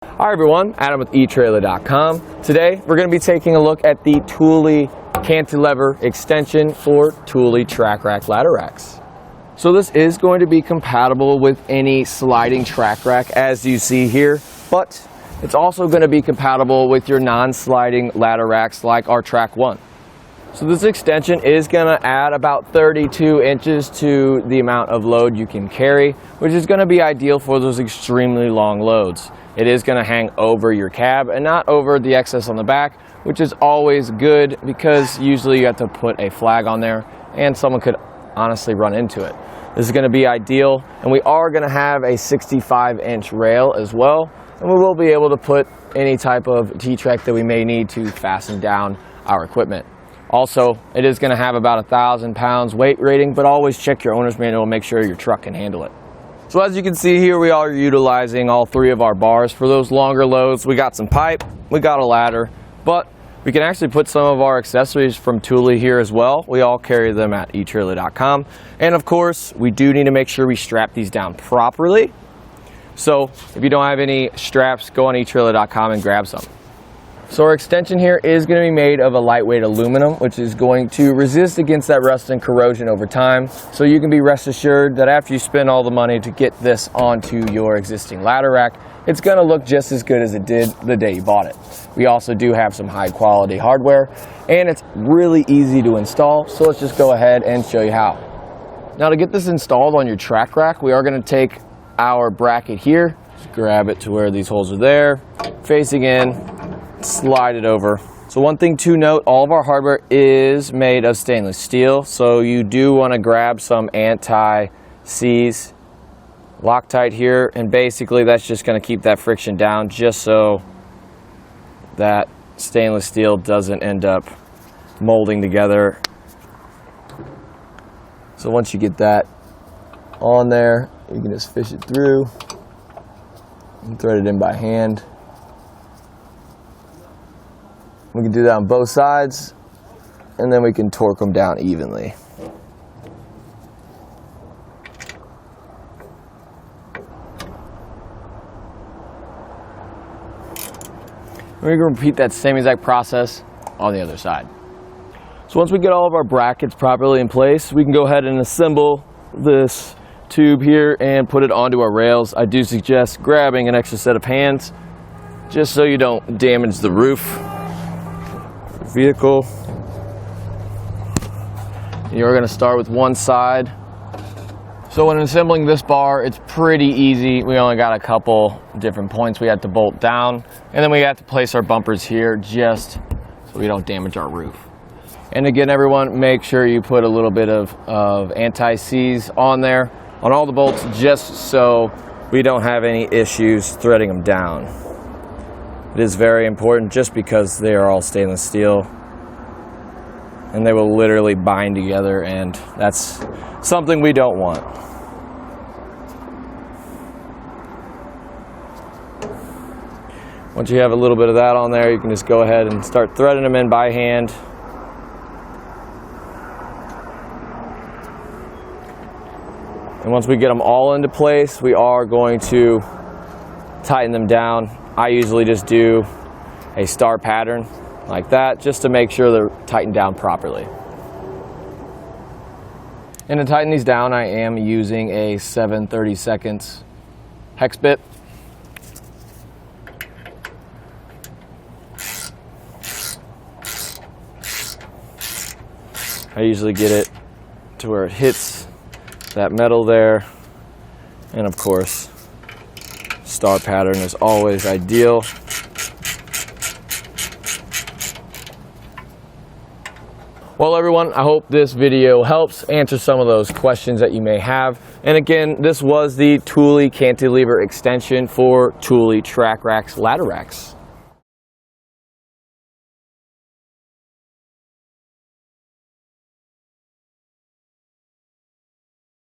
Hi everyone, Adam with etrailer.com. Today we're going to be taking a look at the Thule Cantilever Extension for Thule TracRac Ladder Racks. So this is going to be compatible with any sliding track rack as you see here, but it's also going to be compatible with your non-sliding ladder racks like our TracOne. So this extension is going to add about 32 inches to the amount of load you can carry, which is going to be ideal for those extremely long loads. It is going to hang over your cab and not over the excess on the back, which is always good because usually you have to put a flag on there and someone could honestly run into it. This is going to be ideal, and we are going to have a 65-inch rail as well, and we will be able to put any type of T-track that we may need to fasten down our equipment. Also, it is going to have about 1,000 pounds weight rating, but always check your owner's manual and make sure your truck can handle it. So as you can see here, we are utilizing all three of our bars for those longer loads. We got some pipe, we got a ladder, but we can actually put some of our accessories from Thule here as well. We all carry them at etrailer.com. And of course, we do need to make sure we strap these down properly. So if you don't have any straps, go on etrailer.com and grab some. So our extension here is going to be made of a lightweight aluminum, which is going to resist against that rust and corrosion over time. So you can be rest assured that after you spend all the money to get this onto your existing ladder rack, it's going to look just as good as it did the day you bought it. We also do have some high quality hardware, and it's really easy to install. So let's just go ahead and show you how. Now to get this installed on your track rack, we are going to take our bracket here, just grab it to where these holes are there, facing in, slide it over. So one thing to note, all of our hardware is made of stainless steel, so you do want to grab some anti-seize loctite here, and basically that's just going to keep that friction down just so that stainless steel doesn't end up molding together. So once you get that on there, you can just fish it through and thread it in by hand. We can do that on both sides, and then we can torque them down evenly. We're going to repeat that same exact process on the other side. So once we get all of our brackets properly in place, we can go ahead and assemble this tube here and put it onto our rails. I do suggest grabbing an extra set of hands just so you don't damage the roof vehicle. You're going to start with one side. So when assembling this bar, it's pretty easy. We only got a couple different points we have to bolt down, and then we have to place our bumpers here just so we don't damage our roof. And again, everyone, make sure you put a little bit of anti-seize on there on all the bolts just so we don't have any issues threading them down. It is very important just because they are all stainless steel and they will literally bind together, and that's something we don't want. Once you have a little bit of that on there, you can just go ahead and start threading them in by hand. And once we get them all into place, we are going to tighten them down. I usually just do a star pattern like that just to make sure they're tightened down properly. And to tighten these down, I am using a 7/32 hex bit. I usually get it to where it hits that metal there, and of course star pattern is always ideal. Well everyone, I hope this video helps answer some of those questions that you may have. And again, this was the Thule Cantilever Extension for Thule TracRac Ladder Racks.